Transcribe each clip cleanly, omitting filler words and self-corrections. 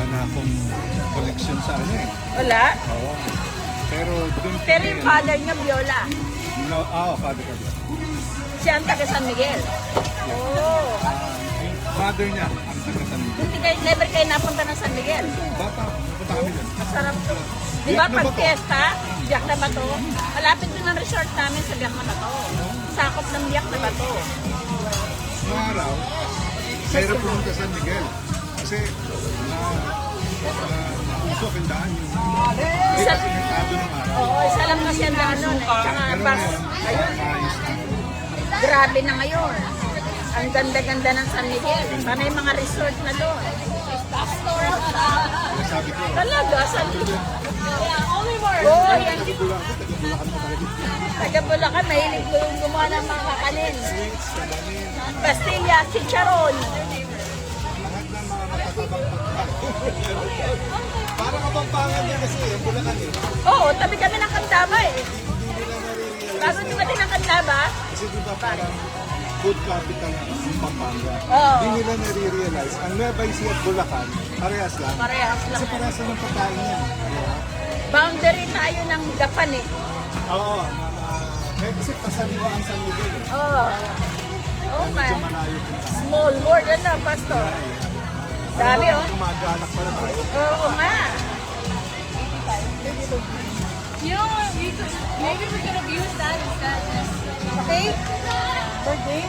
na akong collection sa ano eh. Wala? Oo. Pero doon Pero yung father niya, Viola. No, father ka ba? Siya ang taga San Miguel. Oh. Yung father niya, ang taga San Miguel. Hindi kayo, never kayo napunta ng San Miguel. Bata, napunta kami doon. Masarap to. Di Biak ba na pag Bato. fiesta, Biak na Bato? Malapit din ang resort namin sa Biak na Bato. Sakop ng Biak na Bato. Noong araw, mahirap pumunta sa San Miguel. Kasi nausok yung daan yung Isa, simentado ng araw. oo, isa lang kasi ang daan nun. Tsaka Pero bus. ngayon, Ayun, ayos na. grabe na ngayon. Ang ganda-ganda ng San Miguel. Sana yung mga resort na doon. Kaya sabi ko, Talaga, San Miguel. Oo, yan. taga-Bulacan ako, taga-Bulacan mo talaga. Taga Bulacan, mahilig ko yung gumawa ng mga kakanin. Sweets, kalanin, Pastilla, chicharon. lahat ng mga matatabang pagkain. Parang kapampangan niya kasi, yung Bulacan eh. Oo, tabi kami ng Candaba eh. Hindi nila nare-realize Bago dumating ng Candaba, kasi di ba parang food capital ng Pampanga. Oo. Hindi nila nare-realize. Ang Nueva Ecija at Bulacan, parehas lang. parehas lang. Kasi parehas lang ng pagkain yan. Diba? Boundary tayo ng Gapan eh. Oo. Kasi pasaliwa ang San Miguel eh. Oo. Oh, Medyo malayo po. small world ano, Pastor. Dami oh. Kumag-anak pa na tayo. Oo nga. You know what? Maybe we could have used that instead. Okay? Birthday?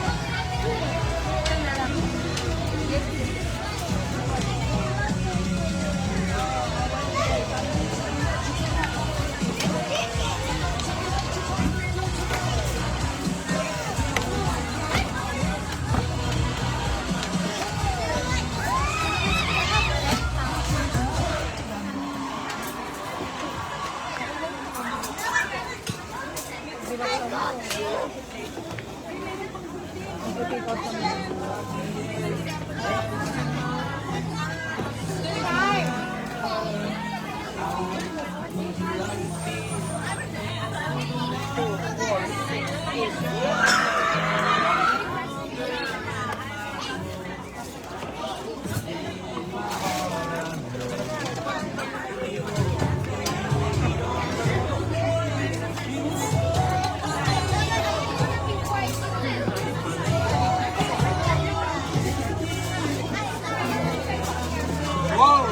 Wow!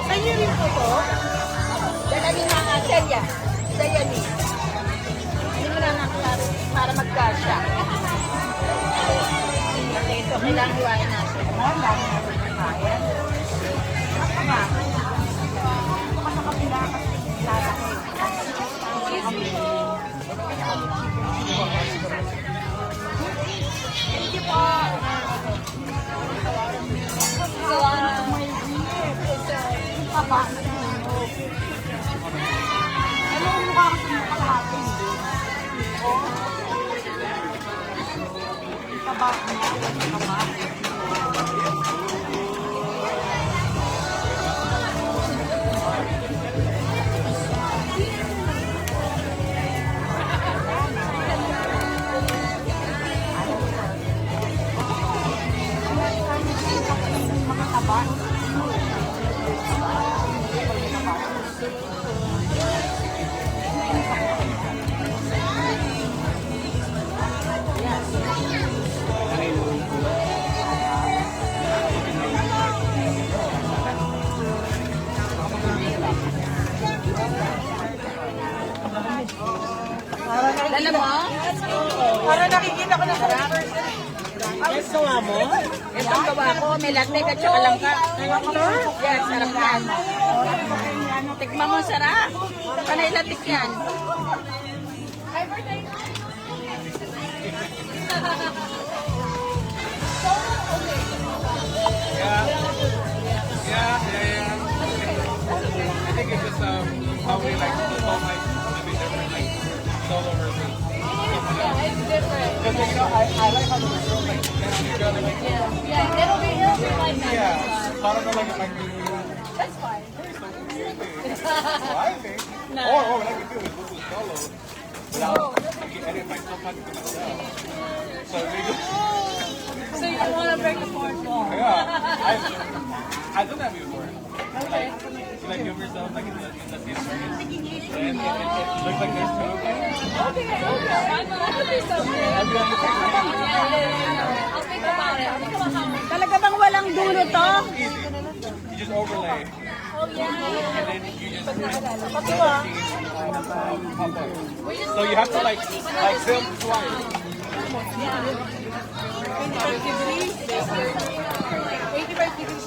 Sa'yo rin po to? Dalali na nga, Celia. Celia ni. Hindi mo na naklaro para magkasya. Kasi ito, kailangan hiwain natin. Ang dami natin kakain. Tama. Ito ka sa kapila kasi lalaki. Thank you po. Papa. Ano ang mukha ko sa mga kalahati? Papa. Papa. Dala mo? Para nakikita ko na sa person. Yes, gawa mo? Ito ang gawa ko. May latte at saka langka. Yes, sarap yan. Tikman mo, sarap. Panay latik yan. I think it's just how we like people like maybe different like solo versus Yeah, it's different. because you know I like how the girls like depend on each other like Yeah, it'll be like that. yeah parang like That's fine. so I think or what I can do is we'll do solo without I can edit myself how to do myself so maybe So you don't want to break the fourth wall. yeah I've done that before. Okay. You like film yourself like in the same circuit. And it looks like there's two of you. Okay. I'll do something. I'll think about it. Talaga bang walang dulo to? Easy. You just overlay. Oh, yeah. And then you just pop up. So you have to like film twice. 85 degrees. 85 degrees.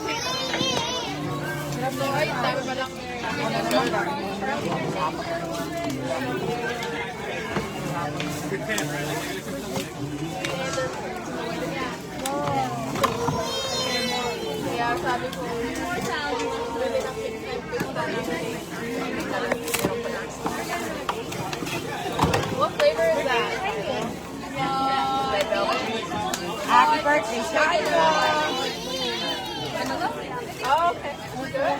Ay, tayo pa lang. Kaya sabi ko, bili ng what flavor is that? Red velvet. Happy birthday, Shakira. Oh, okay. Good.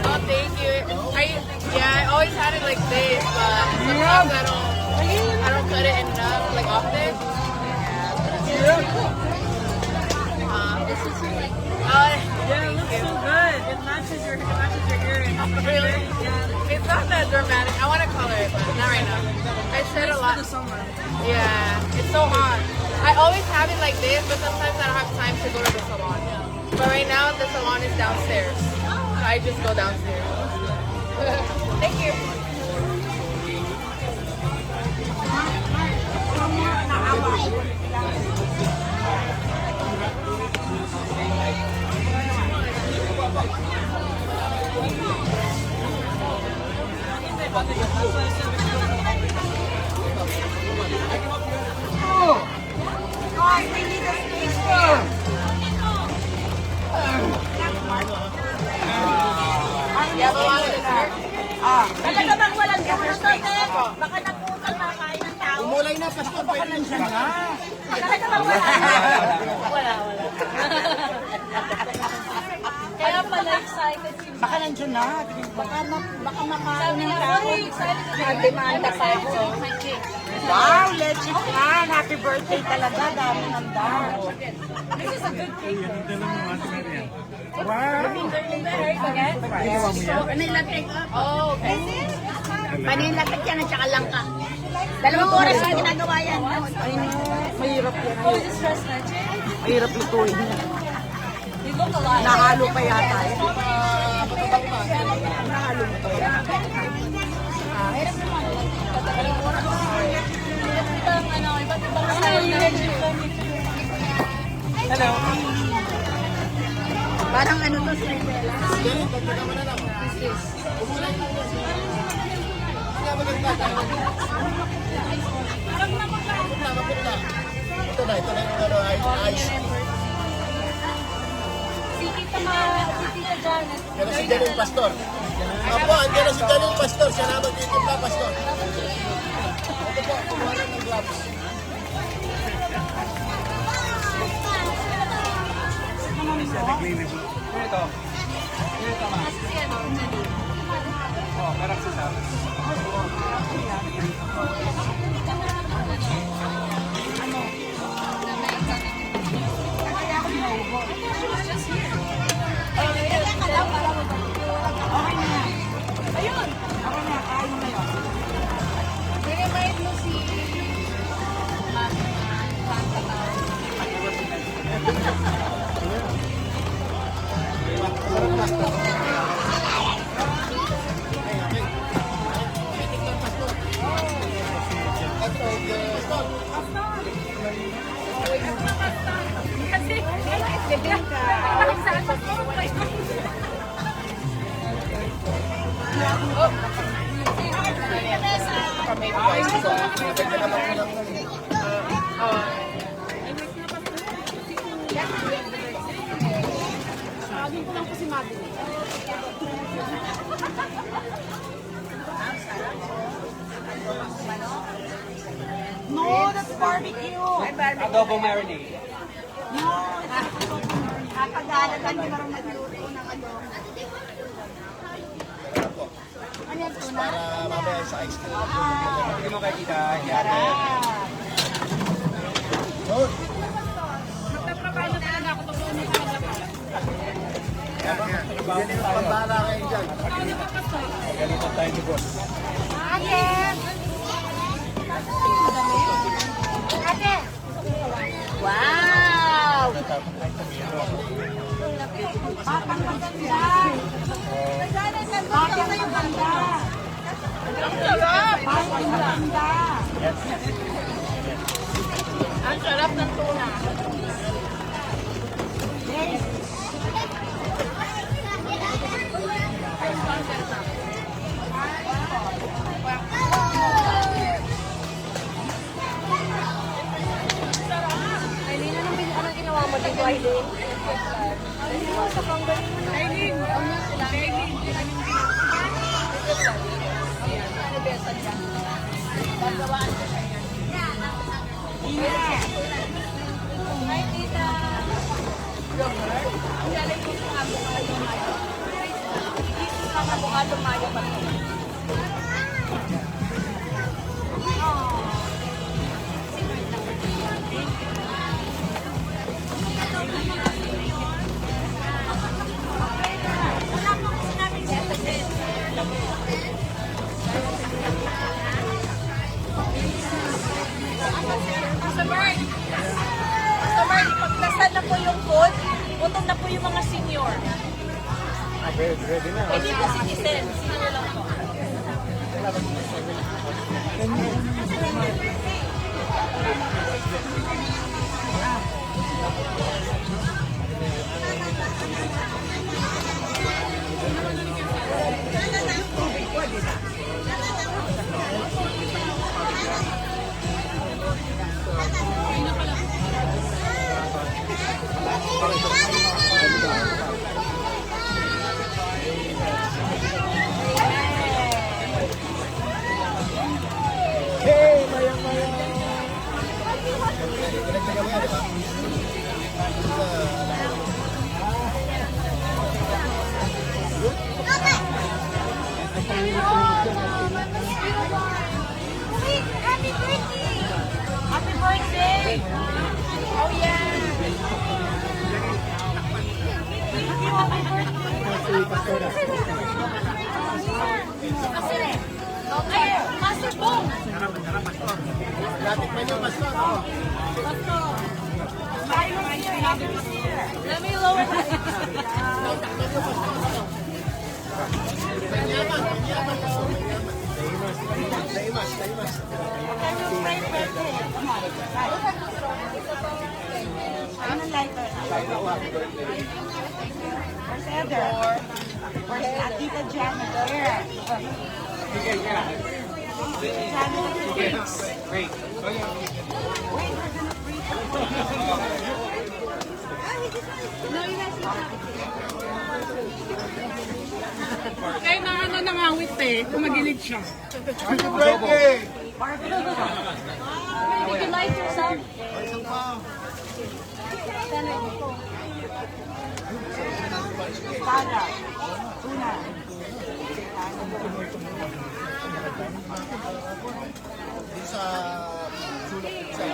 Oh, thank you. I always had it like this, but sometimes I don't cut it enough, like often. This is like, Yeah, it looks so good. It matches your earring. really? It's not that dramatic. I want to color it, but not right now. I shed a lot. Yeah, it's so hot. I always have it like this, but sometimes I don't have time to go to the salon. But right now, the salon is downstairs. So I just go downstairs. Thank you. You have a lot of dessert? Talaga bang walang dulo to, te? Baka naputang na kain ng tao. Umulay na, Pastor. Baka nandiyan na. Talaga bang wala? Kaya pala excited si Baka nandiyan na. baka makain ng tao. Nagdemanda pa ako. Wow, legit yan. Happy birthday talaga. Dami ng dami. This is a good cake. Wow. Oh, okay. Panilatag yan at saka langka. 2 oras yung ginagawa yan. Ay, no. Mahirap yan. Oh, is this dress nice? Mahirap lutuin yan. They look alive. Nahalo pa yata. Nahalo pa yata. Hirap naman. Iba't ibang style na. Hello. Parang ano to, Cinderella. Ito na yung ice. Si Tita Janet. Yan na si Janet Pastor. Apo, andyan na si Janet Pastor. Siya na magtitimpla, Pastor. Ito po, kumuha ng gloves. Ito. Ito ma. Oh, parang sasama. No, that's barbecue. Adobo marinade. No, nakakagana ka hindi marunong nagluto ng ano. Ano yan, tuna? Para mamaya sa ice cream. Hindi mo kay tita. Good. Pambala kayo dyan. Galitan tayo ni boss. Ate! Ate! Wow! Patang maganda! Patang maganda! Ang sarap! Patang maganda! Ang sarap ng tuna. Aileen, anong ginawa mo dito, Aileen? Sa panggaling mo na. Aileen! Gagawaan ko siya yan. Hi, tita. Ang galing ko sa avocado mayo. Ang avocado mayo ba? Customer, paglasan na po yung food, gutom na po yung mga senior. Ready na. Hindi po citizen, senior lang po. Hey, maya-maya. Pinagtagal mo yan, di ba? Happy birthday! Happy birthday! Oh yeah! Okay, Master Bong! Latik pa niyo, Pastor. Let me lower my... Manyaman, manyaman ka. Manyaman. Daimas, daimas. Can you pray birthday? Come on. Ano lighter? Where's Heather? Where's Tita Janet? Here. Janet. Great. Kaya na ano nangawit eh, kumagilid siya. Happy birthday! Did you like yourself? Sana. Una. Dito sa sulok sa...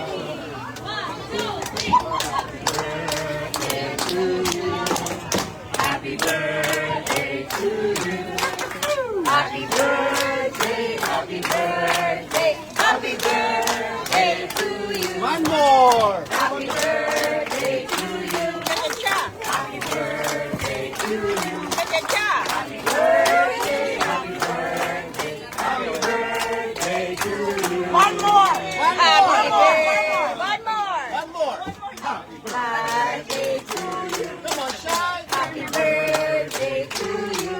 Happy birthday, happy birthday, happy birthday to you. One more! Happy birthday to you. Cha-cha-cha. Happy birthday to you. Cha-cha-cha. Happy birthday, happy birthday, happy birthday to you. One more. Happy birthday. One more. One more! Birthday to you. Come on, shine! Happy birthday to you.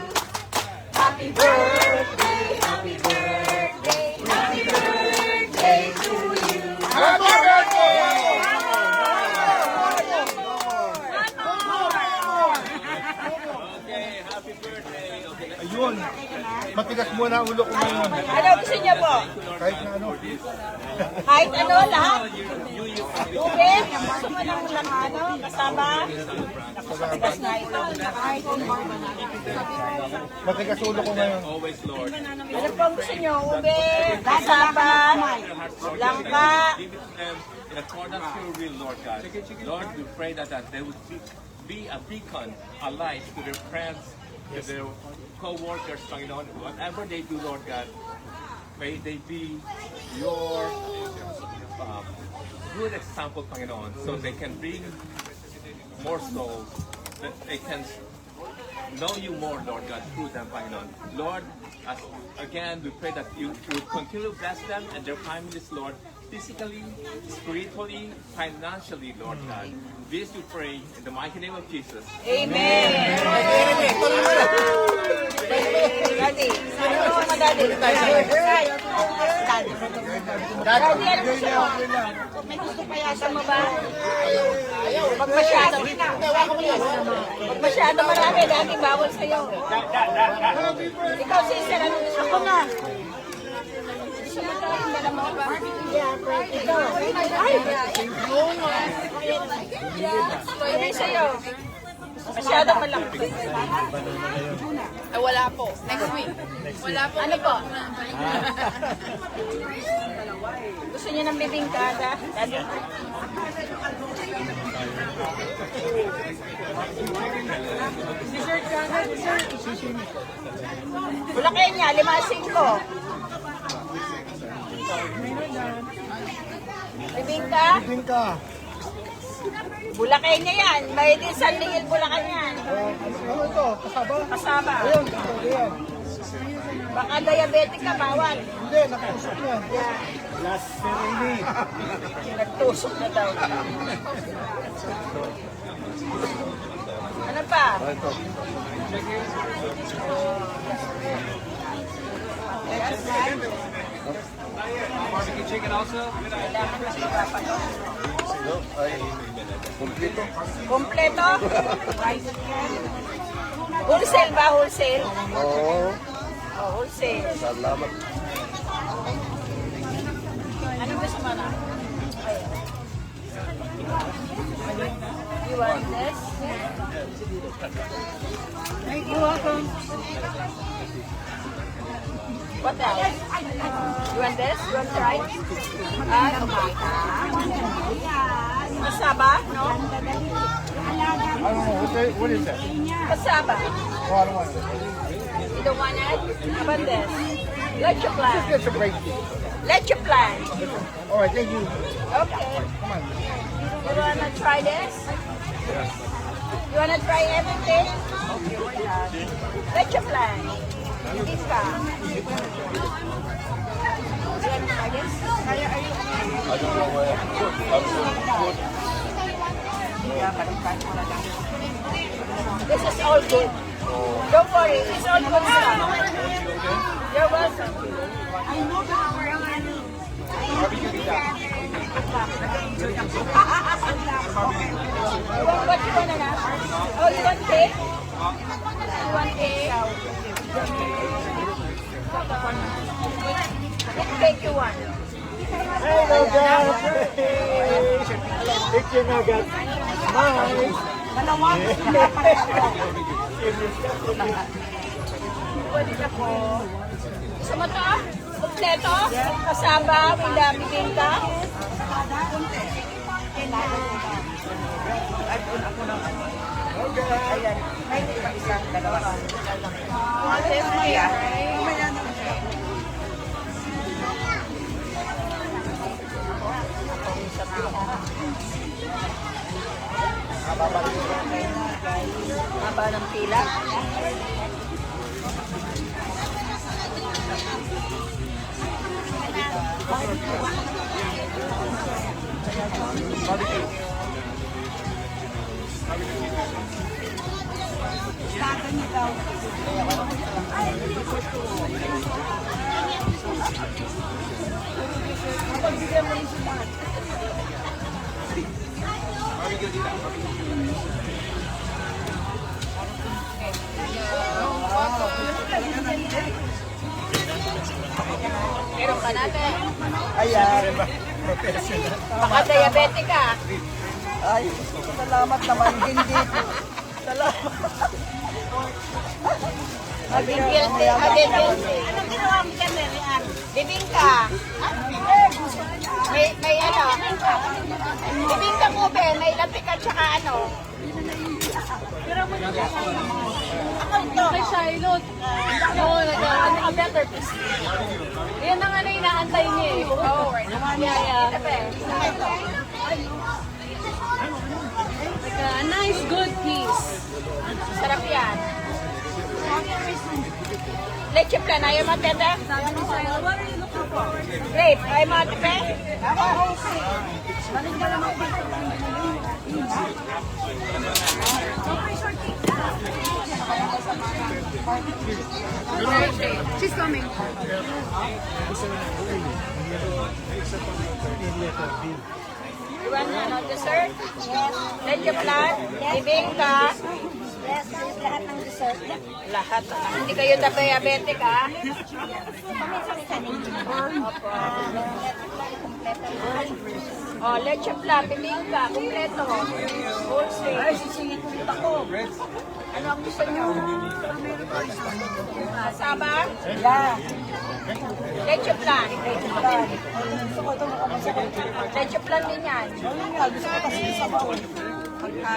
Happy birthday, happy birthday, happy birthday to you. Happy birthday! Ayun. Matigas muna ang ulo ko ngayon. Ano gusto niyo po? Kahit na ano. Kahit ano, lahat. Ube, gusto mo lang ano, kasama. Nakakatigas na ito. Kahit Matigas ulo ko ngayon. ano pa gusto nyo? Ube, kasama, langka. In accordance to your will, Lord God. Lord, we pray that they would be a beacon, a light to their friends, to their co-workers, Panginoon. Whatever they do, Lord God, may they be your good example, Panginoon, so they can bring more souls, that they can know you more, Lord God, through them, Panginoon. Lord, again, we pray that you would continue to bless them and their families, Lord, physically, spiritually, financially, Lord God. This we pray in the mighty name of Jesus. Amen. Daddy, ano mo Daddy? Daddy, ano gusto mo? May gusto pa yata mo ba? Pag masyado marami, Daddy, bawal sa'yo. Ikaw, sister, ano gusto mo? Ako nga. Gusto mo ito yung dala mo? Ito. Ay, sa'yo. Masyado malaki. Ay, wala po. Next week. Wala po. Ano po? Gusto niyo ng bibingkada? Daddy? Bulakay niya, 5-5. Bibingka? Bingka. Bulakay niya yan. May din San Miguel Bulacan yan. Ano ito? Kasaba? Kasama. Ayun, kasaba yan. Baka diabetic ka, bawal. Hindi, nakausap yan. Last Serenity. Nagtusok na daw. Ano pa? Ito. Barbecue chicken also? Ay, kumplito. Kompleto? Wholesale ba? Wholesale? Oo. Oh, wholesale. Salamat. Ano gusto mo na? You want this? You're welcome. What else? You want this? You want to try? Okay. Masaba? No? I don't know. What is that? Masaba. Oh, I don't want it. You don't want it? How about this? Leche plan. Get some breakfast. Leche plan. All right, thank you. Okay. Come on. You wanna try this? You wanna try everything? Leche plan. Bibingka. You wanna try this? I don't know where. This is all good. Don't worry, it's all good stuff. You're welcome. What you want na? Oh, you want cake? You want cake? What cake you want? Hello, guys. Picture na, guys. Nice. Balik ako. Gusto mo to? Kompleto? Kasama, wala bibingka? Ayan. May isang dalawa. Haba ng pila. Pero pa natin. Ayan. Baka diabetic ka. Ay, salamat naman. Hindi po. Salamat. Maging guilty. Maging guilty. Anong ginawa mo dyan, Marian? Bibingka. May ano? Bibingka mo, Ben. May lapik at saka ano? Kay Charlotte. No, naka-better piece. Yan ang ano inaantay niya eh. Oh, right. Yeah. Ito, Ben. Like a nice, good piece. Sarap yan. Leche plan. Ayaw mo, Tete? Grape. Ayaw mo, Tete? She's coming. You want ano, dessert? Yes. Leche plan? Bibingka? Yes, lahat ng dessert. Lahat. Hindi kayo diabetic, ha? Oh, leche plan, bibingka, kumpleto. Wholesale. Ay, sisingit ulit ako. Ano ang gusto nyo? Saba? Yeah. Leche plan. Gusto ko ito makamasakit. Leche plan din yan. Ayun nga, gusto ko kasi sa baon.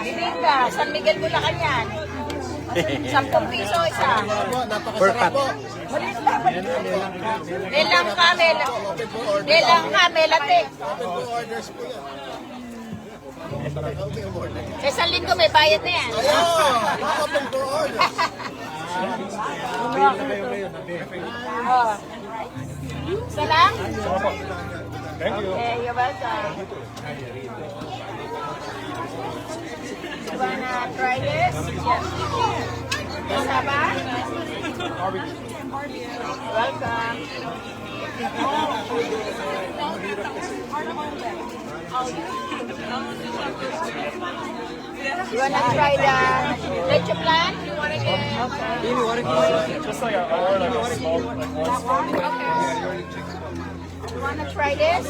Bibingka, San Miguel Bulacan yan. 10 piso isa. Po, napakasarap po. Nilang ka, melate. Open po orders po yan. Sa isang linggo may bayad na yan. Ayun! Open for orders. Oh. Isa lang? Thank you. Okay, you're welcome. You wanna try this? Yes. Saba? Welcome. You wanna try the leche plan? You wanna get? Okay. Just like or like a small, like one small. You wanna try this?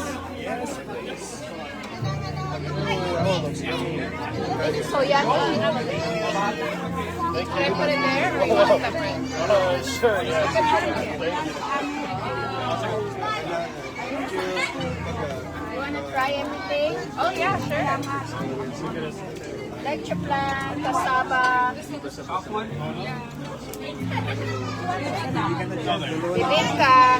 This is so yummy. Can I put it there or you want it separate? Sure, yeah. You can put it there. You wanna try everything? Oh yeah, sure. Leche plan, cassava, bibingka.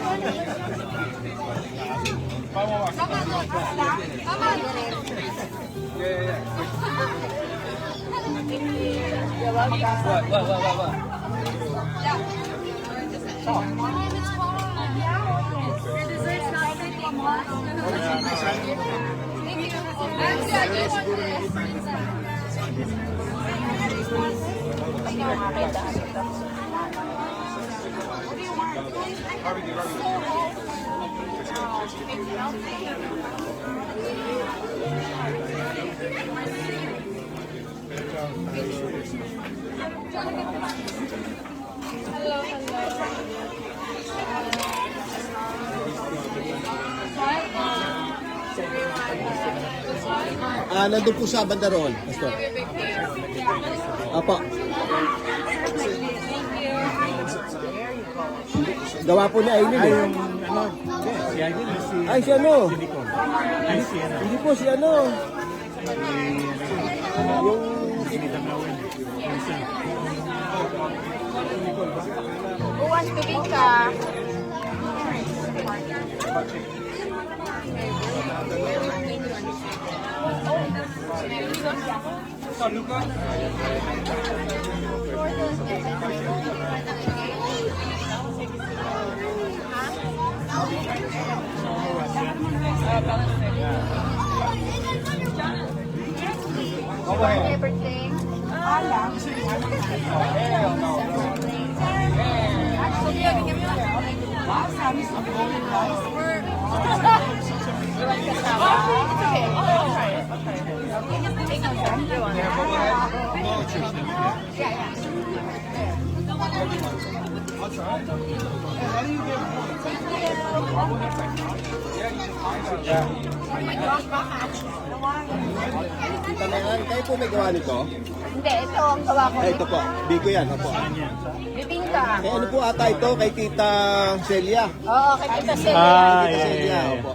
You're welcome. Nandun po sa bandaron, Pastor. Apo. Gawa po ni Aileen eh. Ay, si ano? Hindi po, si ano? Who wants bibingka? Everything. Kita na yan. Kayo po may gawa nito? Hindi, ito ang gawa ko. Ay, ito po. Biko yan. Opo. Bibingka. Eh, ano po ata ito kay Tita Celia? Oo, kay Tita Celia. Tita Celia, opo.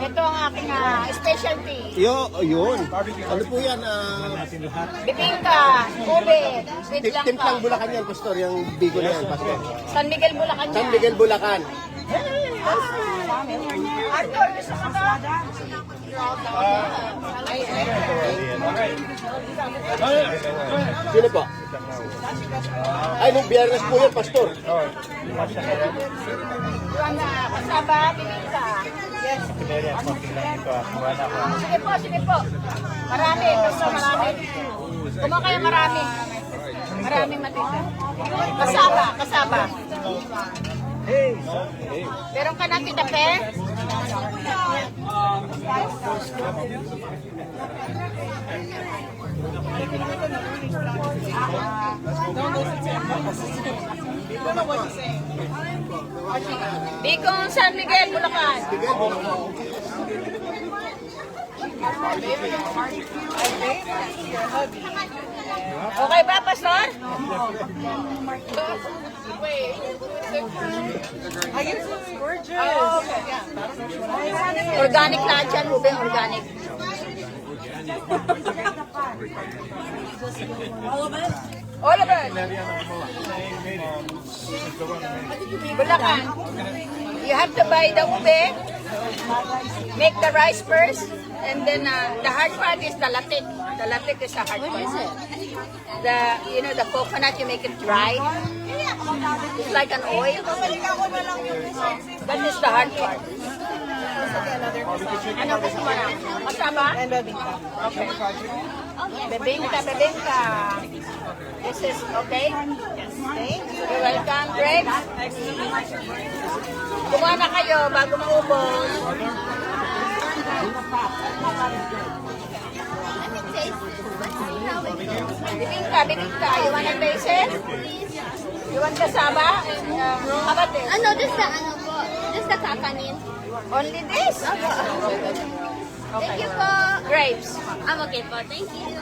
Ito ang aking specialty. Yun. Ano po yan? Bibingka, ube, sweet lang Timplang Bulacan yan, Pastor. Yung bigo na yan, Pastor. San Miguel, Bulacan San yan. Miguel, Bulacan. Arthur, gusto ka ba? Sino po? Ay, nung biyernes po yan, Pastor. Juana, kasaba, bibingka. Yes. Sige po. Marami, basta marami. Kumuha kayo marami. Marami matita. Kasaba. Meron ka na tita Pe? Bicong San Miguel, Bulacan. Okay ba, Pastor? Wait. Organic lahat yan, Ruben, organic. All of it? Bulacan. You have to buy the ube, make the rice first, and then the hard part is the latik. The latik is the hard part. The coconut, you make it dry. It's like an oil. That is the hard part. Ano gusto mo na? Kasama? And bebingka. Okay. Bebingka. This is okay? Yes. Thank you. You're welcome, grapes. Kumuha na kayo bago maubos. Bibingka. You wanna taste it? You want kasama? How about this? Ano, just the kakanin. Only this? Thank you po. Grapes. I'm okay po. Thank you.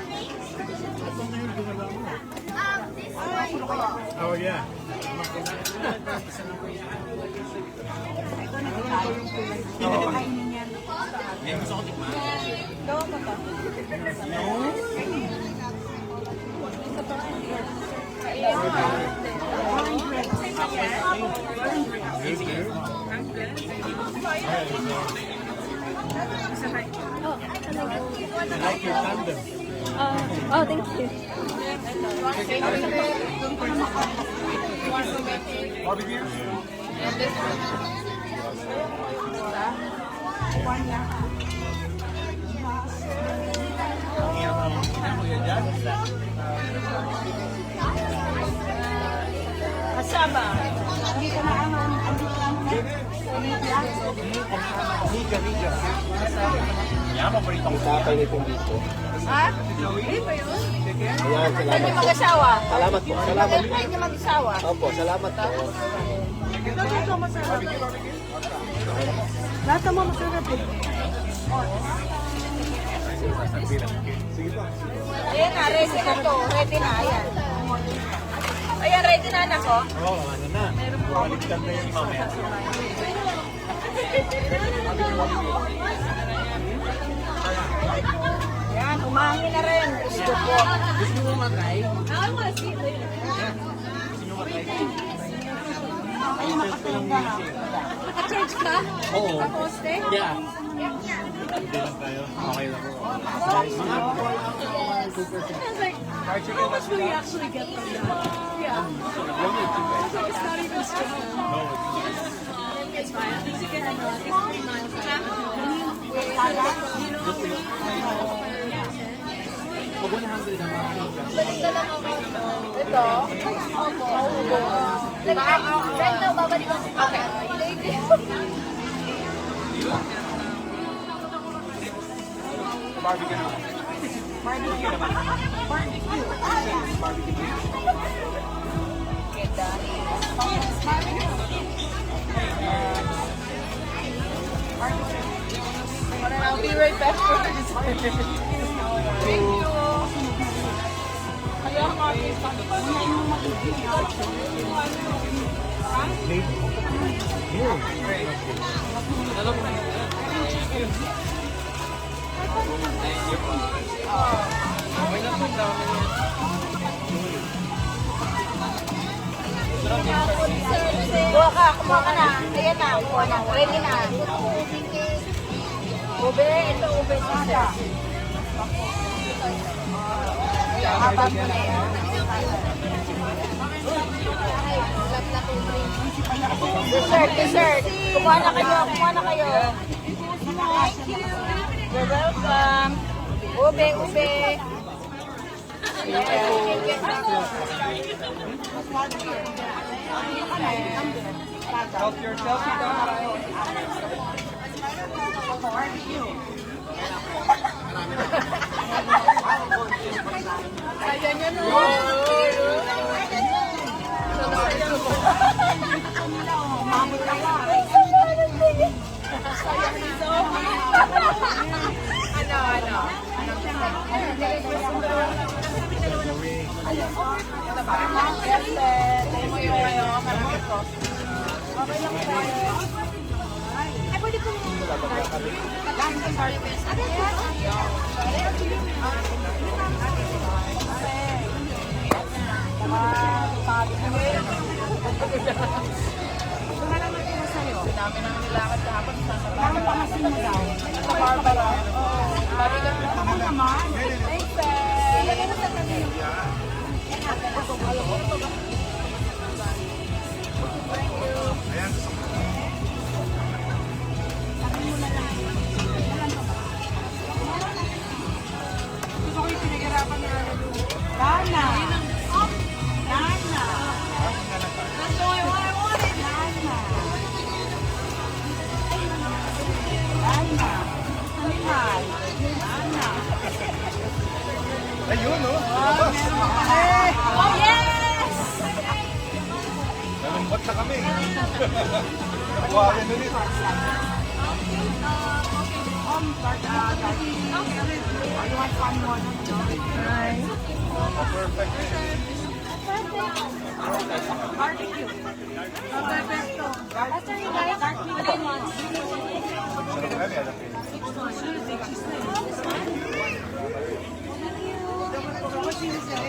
This one po. Oh, yeah. Oh, thank you. Kasama. Tatay nitong dito. Ha? Hindi ba yun? Ayan, Pwede salamat po. mag-asawa. Salamat po. Salamat. Pwede mag-asawa. Opo, salamat po. Lahat naman masarap eh. Ayan na, ready na to. Ready na, ayan. Ayan, ready na anak ko. Oo, ano na. Baliktad na yung mamaya. Ayan, umangin na rin. Gusto ko. Naka-charge ka? Oo. Poste? Yeah. Okay lang po. I was like, how much will you actually get from that? Yeah. It's not even strong. It's fine. At least you can take 3 months. Ito. Right now, babalik ko si Papa. Barbecue naman. Barbecue naman. I'll be right back for the dessert. Thank you. Kuha ka na. Ayan na, kuha na. Ready na. Ube, ito ube siya. Habang mo na yan. Dessert. Kumuha na kayo. You're welcome. Ube. Help yourself, guys. Ayun, no? Oh, yes! Nalumbot na kami. Nakuha yan ulit. Perfect.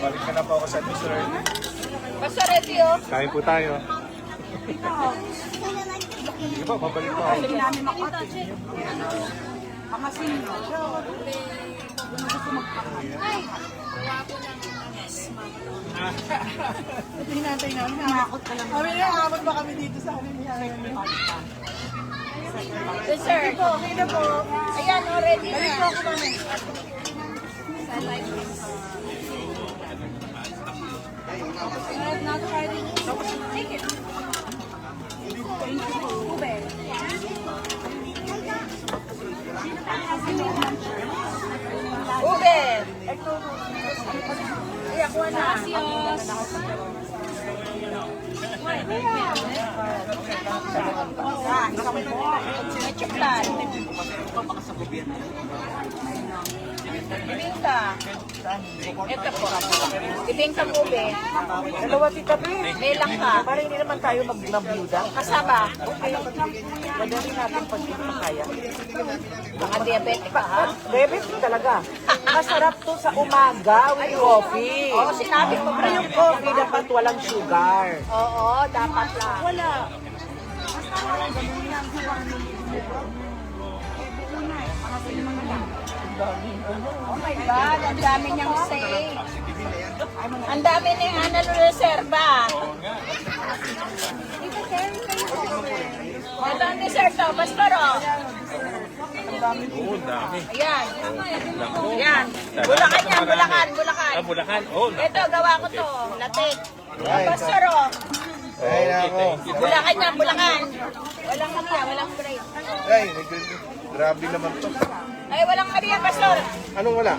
Balik ka na po ako sa dessert. Basta ready, oh. Kain po tayo. Sige po, babalik po ako. Dessert. Ayan, oh, ready na. Ube. Iya, kuha na. Chuklan. Bibingka. Ito po. Bibingka ube. Dalawa tita P. May langka. Para hindi naman tayo mag-byuda. Kasaba. Madali natin pag hindi kaya. Mga diabetic pa, ha? Diabetes talaga. Masarap to sa umaga with coffee. Oo, sinabi mo Pero yung coffee dapat walang sugar. Oo, dapat lang. Wala. Oh my God, ang dami niyang say. Ang dami niyang reserva. Ito ang dessert, oh, Pastoro. Oo, dami. Ayan. Ayan. Bulacan yan, Bulacan. Ah, Bulacan. Oh, Ito, gawa ko to. Latik. Pastoro. Ay, nako. Bulacan yan, Bulacan. Walang kanya, walang break. Ay, grabe naman to. Ay, walang kanya, Pastor. Anong wala?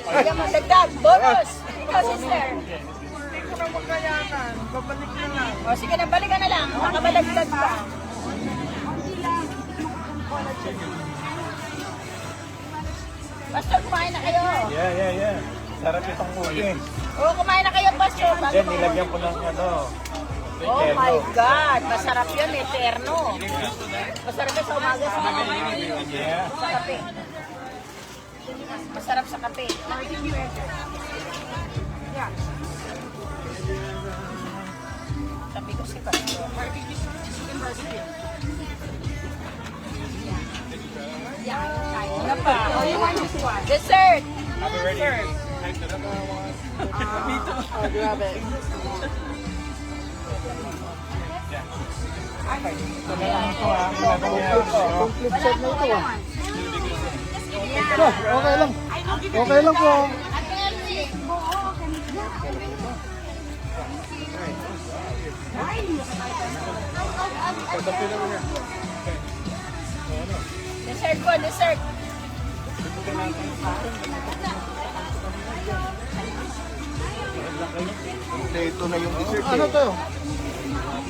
Ayan mo, dagdag. Bonus. Ikaw, sister. ko na makayanan. Babalik na lang. O sige na, balikan na lang. Makabalagtad pa. Pastor, kumain na kayo. Yeah. Sarap itong uli. Oo, kumain na kayo, Pastor. Bago Then, mo- nilagyan ko ng ano. Oh my God, masarap yun, eterno. Masarap yun sa umaga sa mga Yeah. sa kape. Masarap sa kape. Sabi ko si Pastor. Ano pa? Dessert. Dessert. Okay lang po. Dessert po, dessert. Ito na yung dessert. Ano to?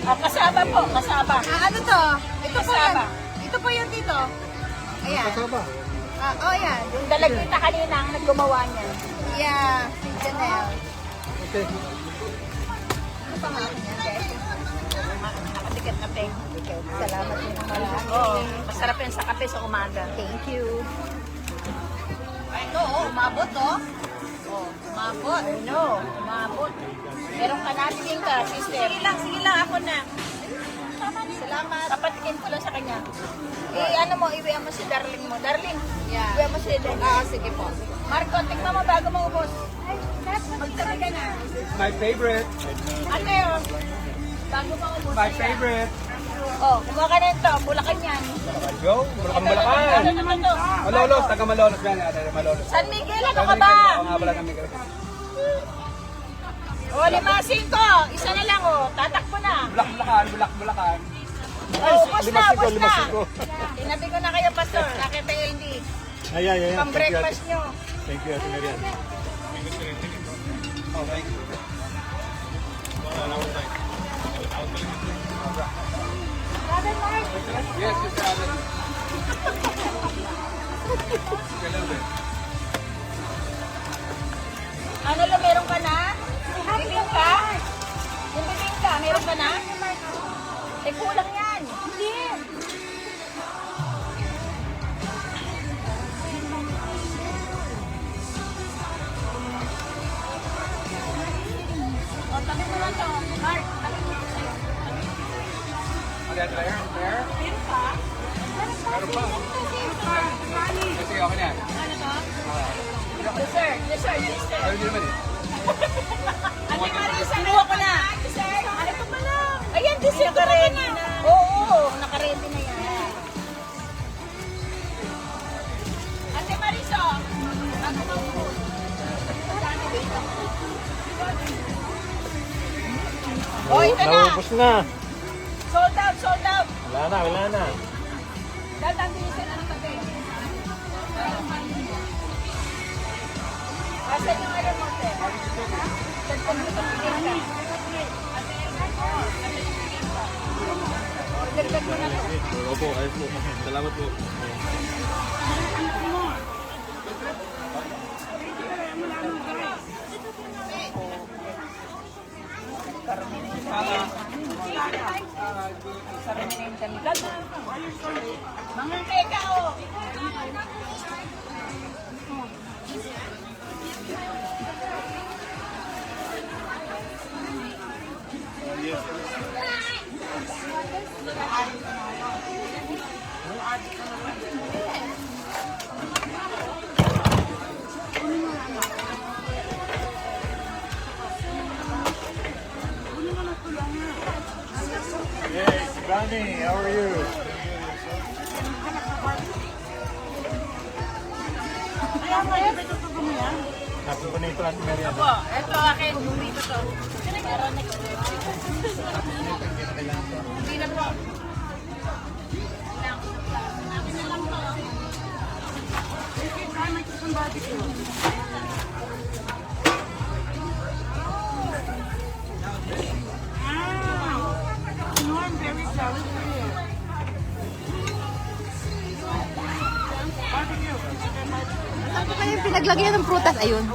Ah, kasaba po, kasaba. Ano to? Ito po yan. Kasaba. Ito po yan dito. Ayan. Kasaba. Oh, yan. Yung dalagita kanina ang naggumawa niya. Yeah. Janelle. Okay. Ano pa nga? Nakatikat kape. Salamat din naman. Oo, masarap yan sa kape sa umaga. Thank you. Ito, umabot, oh. Oh, umabot. I know, umabot. Meron ka natin ka, sister. Sige lang, ako na. Salamat. Papatikin ko lang sa kanya. Ano mo, iwihan mo si Darling mo. Darling, Yeah. iwihan mo si Darling. Sige po. Marco, tingnan mo bago maubos. Magtabi ka na. My favorite. Ate, oh. Bago maubos. My favorite. Oh, kumuha ka na ito. Bulakan yan. Go. Bulacan, Bulacan. Ano naman to? Malolos. Taga Malolos. Yan. Malolos. San Miguel, ano ka ba? Oo nga pala kami. O, 5-5. Isa na lang, oh. Tatakbo na. Bulacan. Oh, ubos na, ubos na. Tinabi ko na kayo, Pastor. Nakita kayo hindi. Ayan. Pang-breakfast nyo. Thank you, Ate Marian. Oh, thank you. Yes, Mr. Allen. Ano lang, meron ka na? Bibingka? Yung bibingka, meron ka na? Eh, kulang yan. Hindi. O, tabi mo lang to. Mark, tabi mo lang sa'yo. There? Meron pa? Sige, okay na yan. Dessert, sister. Ayun din naman eh. Ate Marisa, kinuha ko na. Dessert. Ano pa pala? Ayan, dessert. Naka-ready na. Oo, naka-ready na yan. Ate Marisa, bago maubos. Oh, ito na. Naubos na. Sold out, sold out. Wala na. Dadanggisin na ng kape. Asan yung ano mo, te? Dagdag mo na to. Opo, ayos po. Salamat po. Mga teka, oh. Hey, Granny, how are you? Happy po na ito, Ate Marian. Po, eto akin. Dito to. Hindi na po. naglagyan ng prutas. Ayun.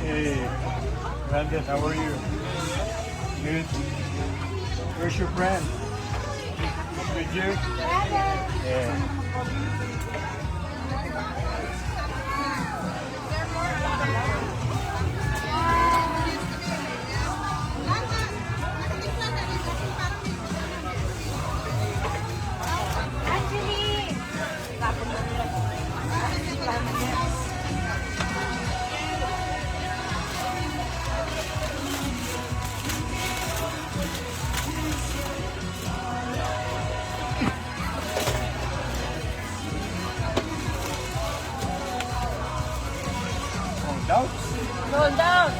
Hey, Randy, how are you? Good. Where's your friend? With you? Yeah. Down? Hold down.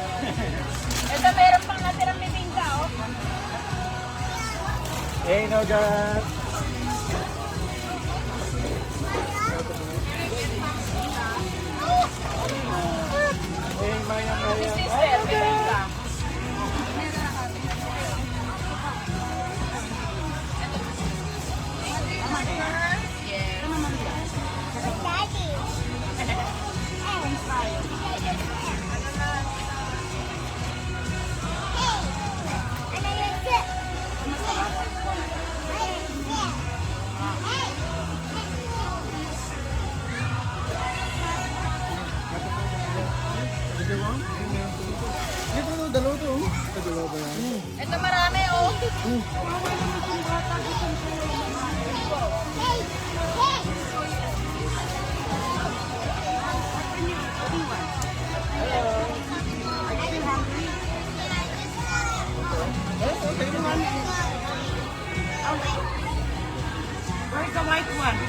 Ito, meron pang natirang bibingka, oh. Hey, no, God. Hey, Maya, Maya. Sister, bibingka. Ito marami, oh. Where's the white one?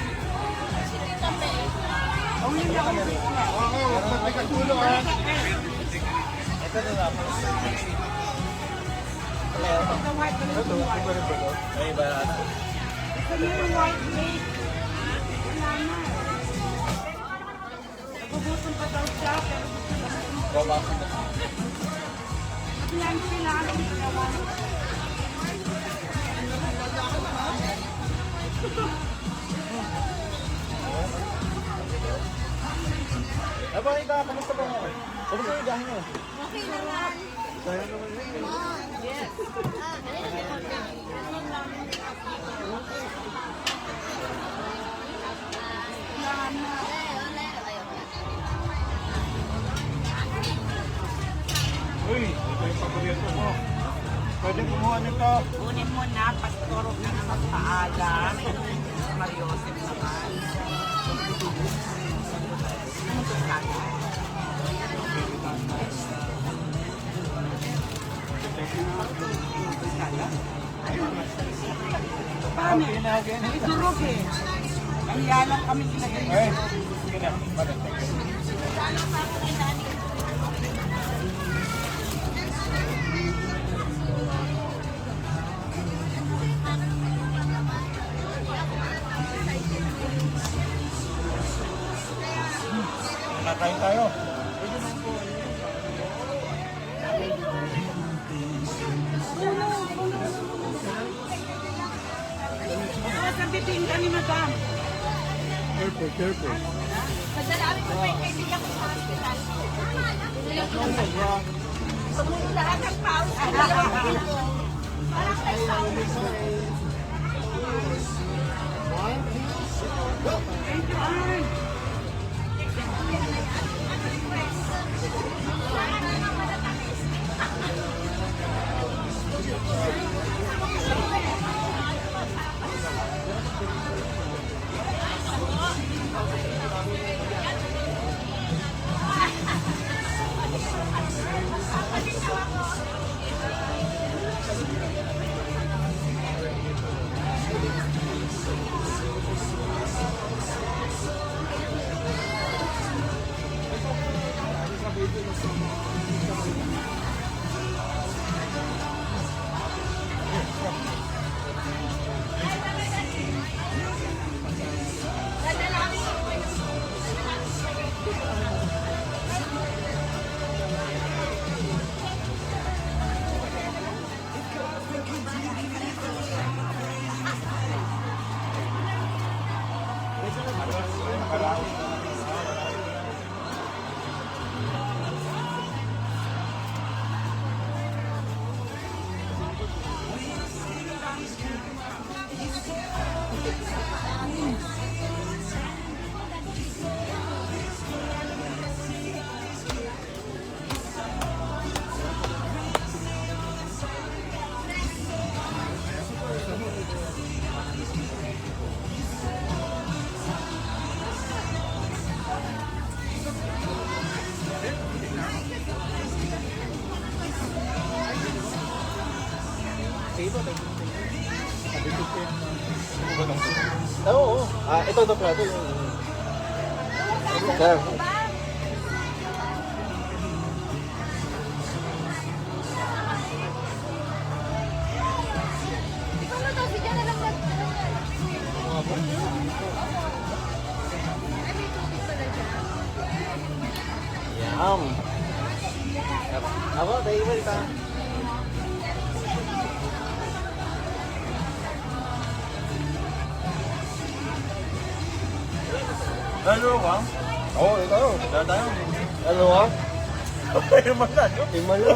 Abang Ida, kamusta po? Kamusta yung gahin mo? Okay naman. Kaya naman yun. Yes. Uy, ito yung paborito mo. Pwede kumuha nito. Kunin mo na, pastorok na naman paalam. Mariosep naman. Paano? May durog eh. Kaya lang kami kinagay. Ay, sige na. Bakit? Nakain tayo. Sa bitinda ni Madam. Careful, careful. Madalami ko pa yung kaibigan ko sa hospital. Sumunod lahat ng pause. Parang may pause. Thank you, Arn. Oo. Ito na plato. Sir. Yum. Ako, tayo ba ito? Dalawa? Oo, ito. Dalawa? Dalawa? Irman na, no? Irman na.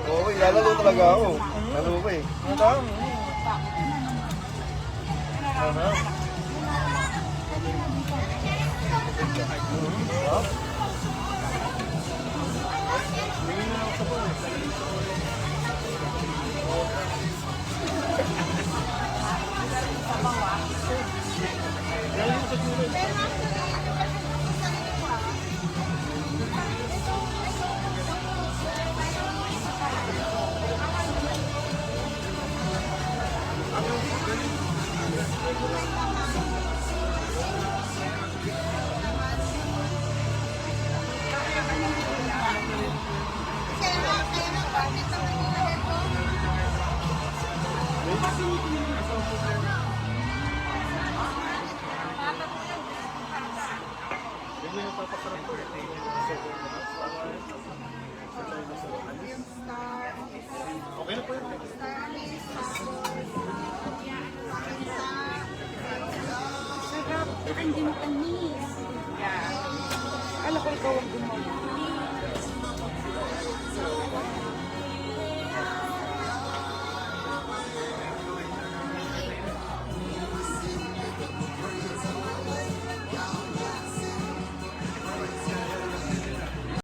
Oo, ilalaro talaga ako. Lalo ba eh. Madam. Hindi mo tanis. Alam ko ikaw ang gumawa.